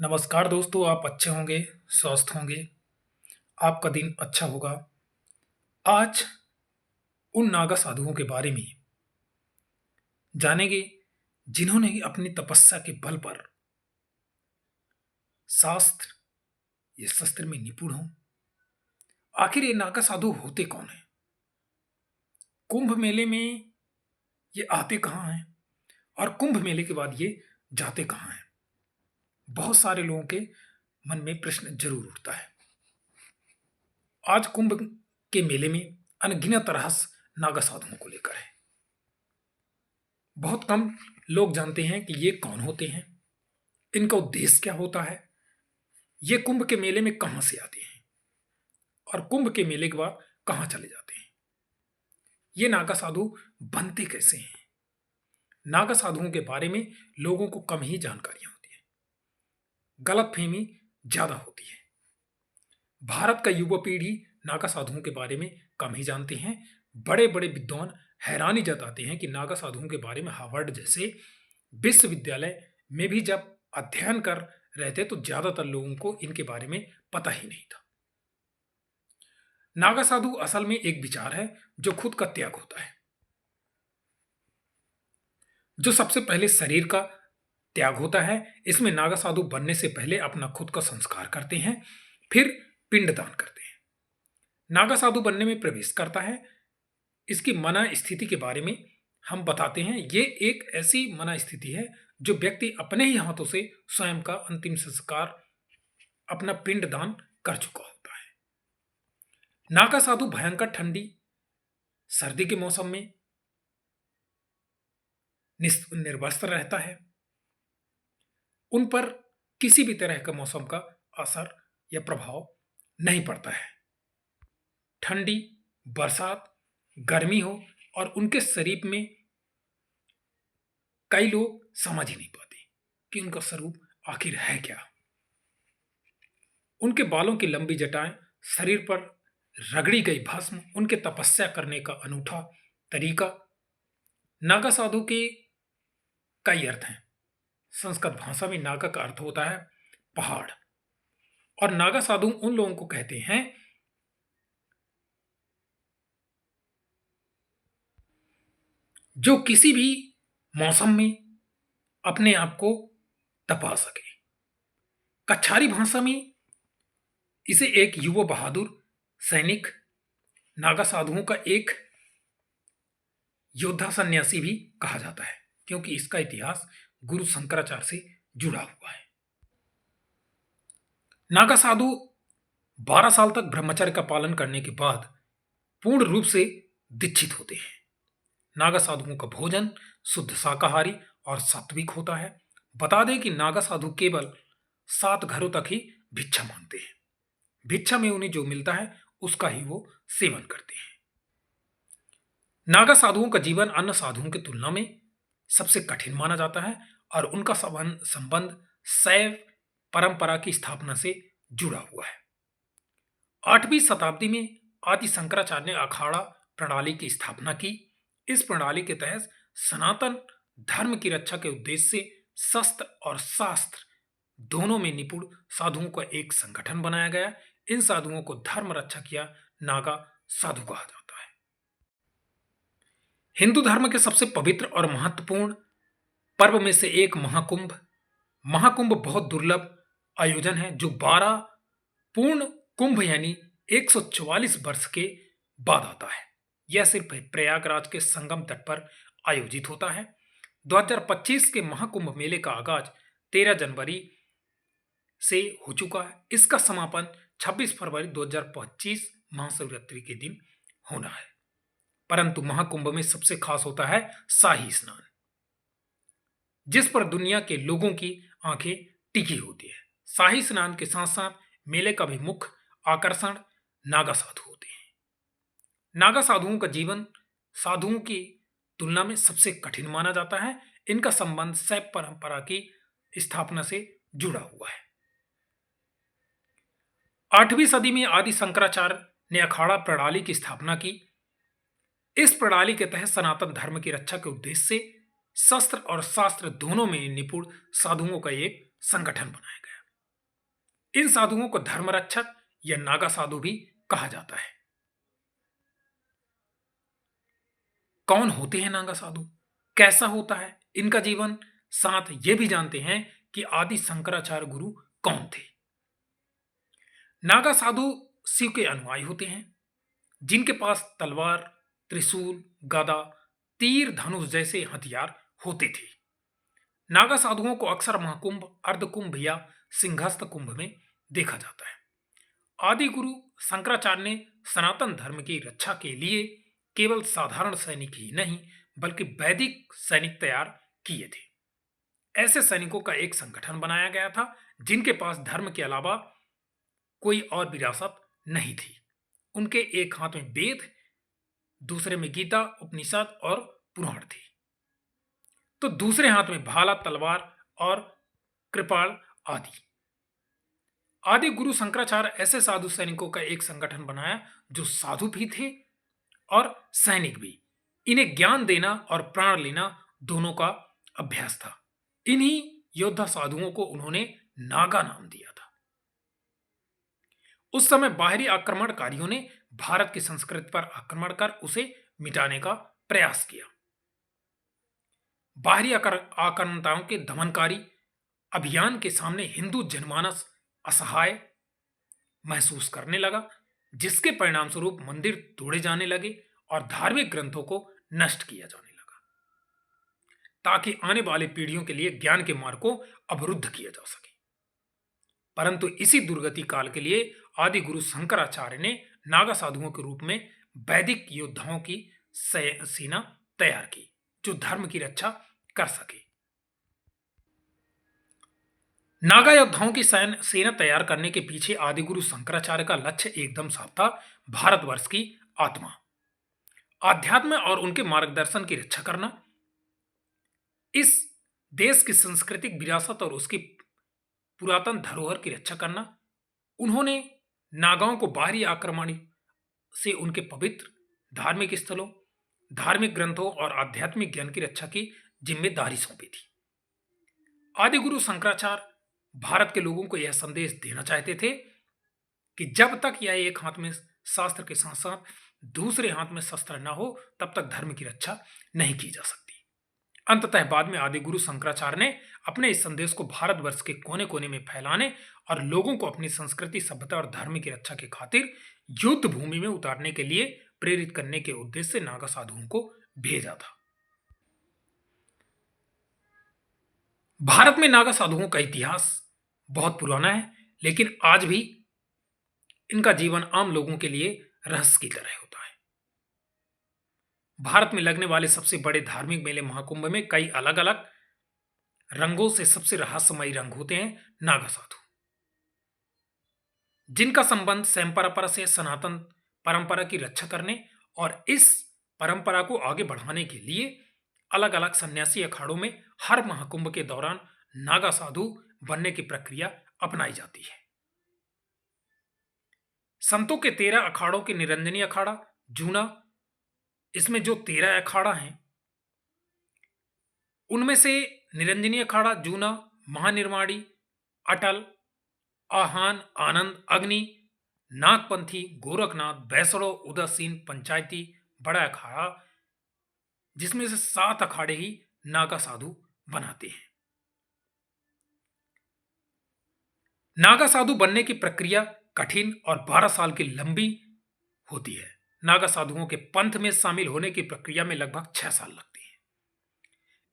नमस्कार दोस्तों, आप अच्छे होंगे, स्वस्थ होंगे, आपका दिन अच्छा होगा। आज उन नागा साधुओं के बारे में जानेंगे जिन्होंने अपनी तपस्या के बल पर शास्त्र या शस्त्र में निपुण हों। आखिर ये नागा साधु होते कौन हैं? कुंभ मेले में ये आते कहाँ हैं और कुंभ मेले के बाद ये जाते कहाँ हैं? बहुत सारे लोगों के मन में प्रश्न जरूर उठता है। आज कुंभ के मेले में अनगिनत रहस्य नागा साधुओं को लेकर है। बहुत कम लोग जानते हैं कि ये कौन होते हैं, इनका उद्देश्य क्या होता है, ये कुंभ के मेले में कहां से आते हैं और कुंभ के मेले के बाद कहां चले जाते हैं। ये नागा साधु बनते कैसे हैं? नागा साधुओं के बारे में लोगों को कम ही जानकारियां होती है, गलतफहमी ज्यादा होती है। भारत का युवा पीढ़ी नागा साधुओं के बारे में कम ही जानते हैं। बड़े बड़े विद्वान हैरानी जताते हैं कि नागा साधुओं के बारे में हार्वर्ड जैसे विश्वविद्यालय में भी जब अध्ययन कर रहे थे तो ज्यादातर लोगों को इनके बारे में पता ही नहीं था। नागा साधु असल में एक विचार है जो खुद का त्याग होता है, जो सबसे पहले शरीर का त्याग होता है। इसमें नागा साधु बनने से पहले अपना खुद का संस्कार करते हैं, फिर पिंडदान करते हैं। नागा साधु बनने में प्रवेश करता है। इसकी मना स्थिति के बारे में हम बताते हैं। ये एक ऐसी मना स्थिति है जो व्यक्ति अपने ही हाथों से स्वयं का अंतिम संस्कार, अपना पिंड दान कर चुका होता है। नागा साधु भयंकर ठंडी सर्दी के मौसम में निर्वस्त्र रहता है। उन पर किसी भी तरह का मौसम का असर या प्रभाव नहीं पड़ता है। ठंडी, बरसात, गर्मी हो और उनके शरीर में कई लोग समझ ही नहीं पाते कि उनका स्वरूप आखिर है क्या। उनके बालों की लंबी जटाएं, शरीर पर रगड़ी गई भस्म, उनके तपस्या करने का अनूठा तरीका। नागा साधु के कई अर्थ हैं। संस्कृत भाषा में नागा का अर्थ होता है पहाड़, और नागा साधु उन लोगों को कहते हैं जो किसी भी मौसम में अपने आप को तपा सके। कछारी भाषा में इसे एक युवा बहादुर सैनिक, नागा साधुओं का एक योद्धा सन्यासी भी कहा जाता है, क्योंकि इसका इतिहास गुरु शंकराचार्य से जुड़ा हुआ है। नागा साधु 12 साल तक ब्रह्मचर्य का पालन करने के बाद पूर्ण रूप से दीक्षित होते हैं। नागा साधुओं का भोजन शुद्ध शाकाहारी और सात्विक होता है। बता दें कि नागा साधु केवल 7 घरों तक ही भिक्षा मांगते हैं। भिक्षा में उन्हें जो मिलता है उसका ही वो सेवन करते हैं। नागा साधुओं का जीवन अन्य साधुओं की तुलना में सबसे कठिन माना जाता है और उनका संबंध शैव परंपरा की स्थापना से जुड़ा हुआ है। 8वीं शताब्दी में आदि शंकराचार्य ने अखाड़ा प्रणाली की स्थापना की। इस प्रणाली के तहत सनातन धर्म की रक्षा के उद्देश्य से शस्त्र और शास्त्र दोनों में निपुण साधुओं का एक संगठन बनाया गया। इन साधुओं को धर्म रक्षा किया नागा साधु कहा जाता है। हिंदू धर्म के सबसे पवित्र और महत्वपूर्ण पर्व में से एक महाकुंभ। महाकुंभ बहुत दुर्लभ आयोजन है जो 12 पूर्ण कुंभ यानी 144 वर्ष के बाद आता है। यह सिर्फ प्रयागराज के संगम तट पर आयोजित होता है। 2025 के महाकुंभ मेले का आगाज 13 जनवरी से हो चुका है। इसका समापन 26 फरवरी 2025 महाशिवरात्रि के दिन होना है। परंतु महाकुंभ में सबसे खास होता है शाही स्नान, जिस पर दुनिया के लोगों की आंखें टिकी होती है। शाही स्नान के साथ साथ मेले का भी मुख्य आकर्षण नागा साधु होते हैं। नागा साधुओं का जीवन साधुओं की तुलना में सबसे कठिन माना जाता है। इनका संबंध शैव परंपरा की स्थापना से जुड़ा हुआ है। 8वीं सदी में आदि शंकराचार्य ने अखाड़ा प्रणाली की स्थापना की। इस प्रणाली के तहत सनातन धर्म की रक्षा के उद्देश्य से शस्त्र और शास्त्र दोनों में निपुण साधुओं का एक संगठन बनाया गया। इन साधुओं को धर्मरक्षक या नागा साधु भी कहा जाता है। कौन होते हैं नागा साधु, कैसा होता है इनका जीवन, साथ ये भी जानते हैं कि आदि शंकराचार्य गुरु कौन थे। नागा साधु शिव के अनुयायी होते हैं जिनके पास तलवार, त्रिशूल, गदा, तीर, धनुष जैसे हथियार होते थे। नागा साधुओं को अक्सर महाकुंभ, अर्धकुंभ या सिंहस्थ कुंभ में देखा जाता है। आदि गुरु शंकराचार्य ने सनातन धर्म की रक्षा के लिए केवल साधारण सैनिक ही नहीं बल्कि वैदिक सैनिक तैयार किए थे। ऐसे सैनिकों का एक संगठन बनाया गया था जिनके पास धर्म के अलावा कोई और विरासत नहीं थी। उनके एक हाथ में वेद, दूसरे में गीता, उपनिषद और पुराण थी, तो दूसरे हाथ में भाला, तलवार और कृपाल आदि। आदि गुरु शंकराचार्य ऐसे साधु सैनिकों का एक संगठन बनाया जो साधु भी थे और सैनिक भी। इन्हें ज्ञान देना और प्राण लेना दोनों का अभ्यास था। इन्हीं योद्धा साधुओं को उन्होंने नागा नाम दिया था। उस समय बाहरी आक्रमणकारियों ने भारत की संस्कृति पर आक्रमण कर उसे मिटाने का प्रयास किया। बाहरी आक्रमणताओं के दमनकारी अभियान के सामने हिंदू जनमानस असहाय महसूस करने लगा, जिसके परिणाम स्वरूप मंदिर तोड़े जाने लगे और धार्मिक ग्रंथों को नष्ट किया जाने लगा ताकि आने वाली पीढ़ियों के लिए ज्ञान के मार्ग को अवरुद्ध किया जा सके। परंतु इसी दुर्गति काल के लिए आदि गुरु शंकराचार्य ने नागा साधुओं के रूप में वैदिक योद्धाओं की सेना तैयार की जो धर्म की रक्षा कर सके। नागा योद्धाओं की सेना तैयार करने के पीछे आदि गुरु शंकराचार्य का लक्ष्य एकदम साफ था। भारतवर्ष की आत्मा, आध्यात्म और उनके मार्गदर्शन की रक्षा करना, इस देश की सांस्कृतिक विरासत और उसकी पुरातन धरोहर की रक्षा करना। उन्होंने नागाओं को बाहरी आक्रमण से उनके पवित्र धार्मिक स्थलों, धार्मिक ग्रंथों और आध्यात्मिक ज्ञान की रक्षा की जिम्मेदारी सौंपी थी। आदि गुरु शंकराचार्य भारत के लोगों को यह संदेश देना चाहते थे कि जब तक यह एक हाथ में शास्त्र के साथ साथ दूसरे हाथ में शस्त्र न हो तब तक धर्म की रक्षा नहीं की जा सकती। अंततः बाद में आदि गुरु शंकराचार्य ने अपने इस संदेश को भारतवर्ष के कोने कोने में फैलाने और लोगों को अपनी संस्कृति, सभ्यता और धर्म की रक्षा की खातिर युद्ध भूमि में उतारने के लिए प्रेरित करने के उद्देश्य से नागा साधुओं को भेजा था। भारत में नागा साधुओं का इतिहास बहुत पुराना है, लेकिन आज भी इनका जीवन आम लोगों के लिए रहस्य की तरह होता है। भारत में लगने वाले सबसे बड़े धार्मिक मेले महाकुंभ में कई अलग अलग रंगों से सबसे रहस्यमयी रंग होते हैं नागा साधु, जिनका संबंध परंपरा से सनातन परंपरा की रक्षा करने और इस परंपरा को आगे बढ़ाने के लिए अलग अलग सन्यासी अखाड़ों में हर महाकुंभ के दौरान नागा साधु बनने की प्रक्रिया अपनाई जाती है। संतों के 13 अखाड़ों के निरंजनी अखाड़ा, जूना, इसमें जो 13 अखाड़ा हैं उनमें से निरंजनी अखाड़ा, जूना, महानिर्माणी, अटल, आहान, आनंद, अग्नि, नागपंथी, गोरखनाथ, बैसड़ो, उदासीन, पंचायती, बड़ा अखाड़ा, जिसमें से 7 अखाड़े ही नागा साधु बनाते हैं। नागा साधु बनने की प्रक्रिया कठिन और 12 साल की लंबी होती है। नागा साधुओं के पंथ में शामिल होने की प्रक्रिया में लगभग 6 साल लगते हैं।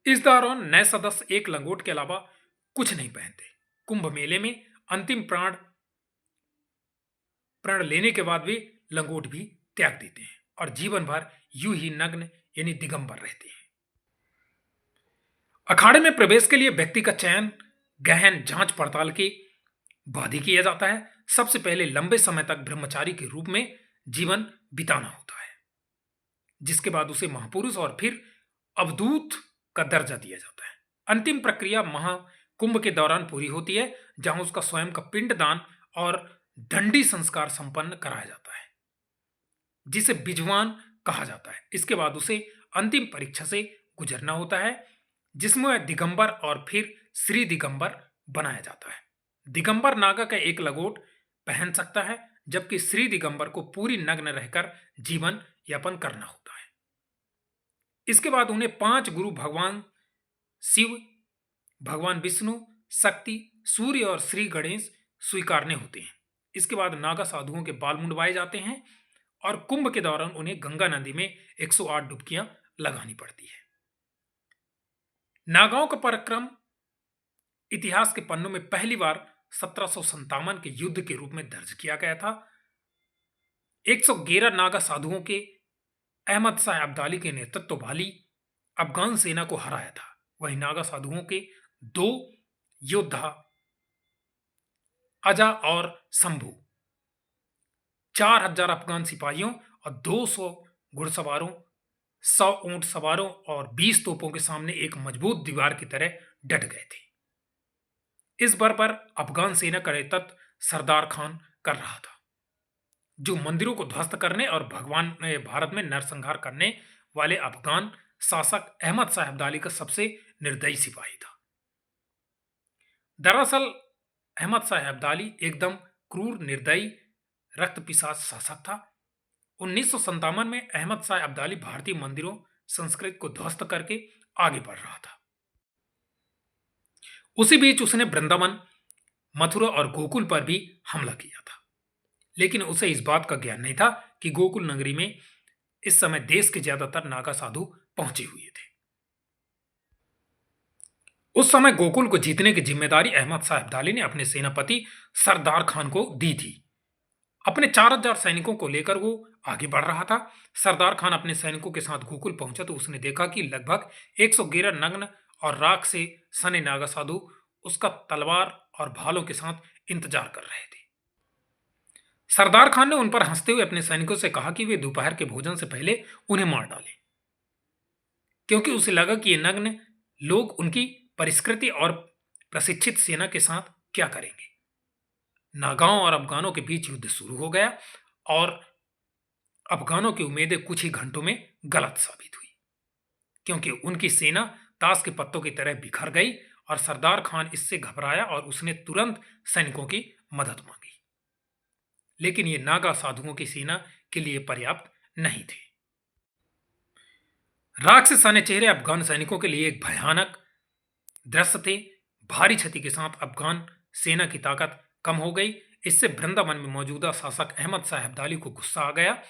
इस दौरान नए सदस्य एक लंगोट के अलावा कुछ नहीं पहनते। कुंभ मेले में अंतिम प्रण लेने के बाद वे लंगोट भी त्याग देते हैं और जीवन भर यूं ही नग्न यानी दिगंबर रहते हैं। अखाड़े में प्रवेश के लिए व्यक्ति का चयन गहन जांच पड़ताल के बाद ही किया जाता है। सबसे पहले लंबे समय तक ब्रह्मचारी के रूप में जीवन बिताना होता है, जिसके बाद उसे महापुरुष और फिर अवधूत का दर्जा दिया जाता है। अंतिम प्रक्रिया महाकुंभ के दौरान पूरी होती है, जहां उसका स्वयं का पिंडदान और दंडी संस्कार संपन्न कराया जाता है, जिसे बिजवान कहा जाता है। इसके बाद उसे अंतिम परीक्षा से गुजरना होता है, जिसमें दिगंबर और फिर श्री दिगंबर बनाया जाता है। दिगंबर नागा का एक लंगोट पहन सकता है, जबकि श्री दिगंबर को पूरी नग्न रहकर जीवन यापन करना होता है। इसके बाद उन्हें 5 गुरु भगवान शिव, भगवान विष्णु, शक्ति, सूर्य और श्री गणेश स्वीकारने होते हैं। इसके बाद नागा साधुओं के बाल मुंडवाए जाते हैं और कुंभ के दौरान उन्हें गंगा नदी में 108 डुबकियां लगानी पड़ती है। नागाओं का पराक्रम इतिहास के पन्नों में पहली बार 1757 के युद्ध के रूप में दर्ज किया गया था। 111 नागा साधुओं के अहमद शाह अब्दाली के नेतृत्व वाली अफगान सेना को हराया था। वहीं नागा साधुओं के 2 योद्धा अजा और शंभू 4000 अफगान सिपाहियों और 200 घुड़सवारों, 100 ऊंट सवारों और 20 तोपों के सामने एक मजबूत दीवार की तरह डट गए थे। इस बार पर अफगान सेना का नेतृत्व सरदार खान कर रहा था, जो मंदिरों को ध्वस्त करने और भारत में नरसंहार करने वाले अफगान शासक अहमद शाह अब्दाली का सबसे निर्दयी सिपाही था। दरअसल अहमद शाह अब्दाली एकदम क्रूर, निर्दयी, रक्त पिशाच शासक था। 1957 में अहमद शाह अब्दाली भारतीय मंदिरों, संस्कृति को ध्वस्त करके आगे बढ़ रहा था। उसी बीच उसने वृंदावन, मथुरा और गोकुल पर भी हमला किया था, लेकिन उसे इस बात का ज्ञान नहीं था कि गोकुल नगरी में इस समय देश के ज्यादातर नागा साधु पहुंचे हुए थे। उस समय गोकुल को जीतने की जिम्मेदारी अहमद शाह अब्दाली ने अपने सेनापति सरदार खान को दी थी। अपने 4000 सैनिकों को लेकर वो आगे बढ़ रहा था। सरदार खान अपने सैनिकों के साथ गोकुल पहुंचा तो उसने देखा कि लगभग 111 नग्न और राख से सने नागा साधु उसका तलवार और भालों के साथ इंतजार कर रहे थे। सरदार खान ने उन पर हंसते हुए अपने सैनिकों से कहा कि वे दोपहर के भोजन से पहले उन्हें मार डालें, क्योंकि उसे लगा कि ये नग्न लोग उनकी परिष्कृति और प्रशिक्षित सेना के साथ क्या करेंगे। नागाओं और अफगानों के बीच युद्ध शुरू हो गया और अफगानों की उम्मीदें कुछ ही घंटों में गलत साबित हुई, क्योंकि उनकी सेना ताश के पत्तों की तरह बिखर गई और सरदार खान इससे घबराया और उसने तुरंत सैनिकों की मदद मांगी। लेकिन ये नागा साधुओं की सेना के लिए पर्याप्त नहीं थे। राख से सने चेहरे अफगान सैनिकों के लिए एक भयानक दृश्य थे। भारी क्षति के साथ अफगान सेना की ताकत कम हो गई। इससे वृंदावन में मौजूदा शासक अहमद शाह अब्दाली को गुस्सा आ गया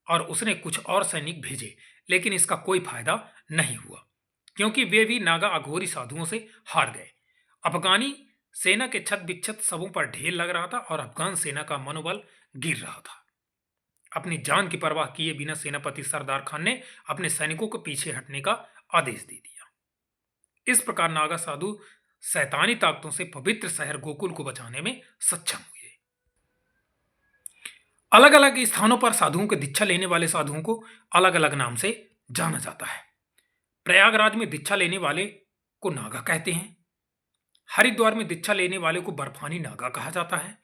और उसने कुछ और सैनिक भेजे, लेकिन इसका कोई फायदा नहीं हुआ, क्योंकि वे भी नागा अघोरी साधुओं से हार गए। अफगानी सेना के छत बिच्छत सबों पर ढेर लग रहा था और अफगान सेना का मनोबल गिर रहा था। अपनी जान की परवाह किए बिना सेनापति सरदार खान ने अपने सैनिकों को पीछे हटने का आदेश दे दिया। इस प्रकार नागा साधु शैतानी ताकतों से पवित्र शहर गोकुल को बचाने में सक्षम हुए। अलग अलग स्थानों पर साधुओं के दीक्षा लेने वाले साधुओं को अलग अलग नाम से जाना जाता है। प्रयागराज में दीक्षा लेने वाले को नागा कहते हैं। हरिद्वार में दीक्षा लेने वाले को बर्फानी नागा कहा जाता है।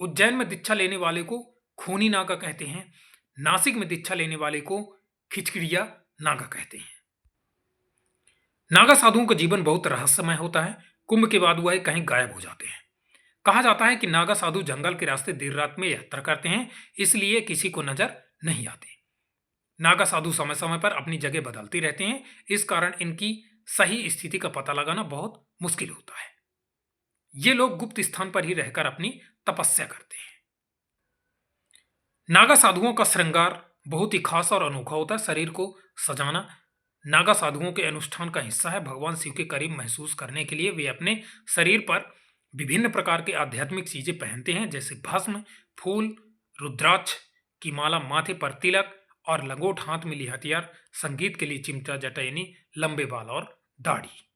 उज्जैन में दीक्षा लेने वाले को खूनी नागा कहते हैं। नासिक में दीक्षा लेने वाले को खिचकिड़िया नागा कहते हैं। नागा साधुओं का जीवन बहुत रहस्यमय होता है। कुंभ के बाद वह कहीं गायब हो जाते हैं। कहा जाता है कि नागा साधु जंगल के रास्ते देर रात में यात्रा करते हैं, इसलिए किसी को नजर नहीं आते। नागा साधु समय समय पर अपनी जगह बदलते रहते हैं, इस कारण इनकी सही स्थिति का पता लगाना बहुत मुश्किल होता है। ये लोग गुप्त स्थान पर ही रहकर अपनी तपस्या करते हैं। नागा साधुओं का श्रृंगार बहुत ही खास और अनोखा होता है। शरीर को सजाना नागा साधुओं के अनुष्ठान का हिस्सा है। भगवान शिव के करीब महसूस करने के लिए वे अपने शरीर पर विभिन्न प्रकार के आध्यात्मिक चीजें पहनते हैं, जैसे भस्म, फूल, रुद्राक्ष की माला, माथे पर तिलक और लंगोट, हाथ में लिए हथियार, संगीत के लिए चिमटा, जटा यानी लंबे बाल और दाढ़ी।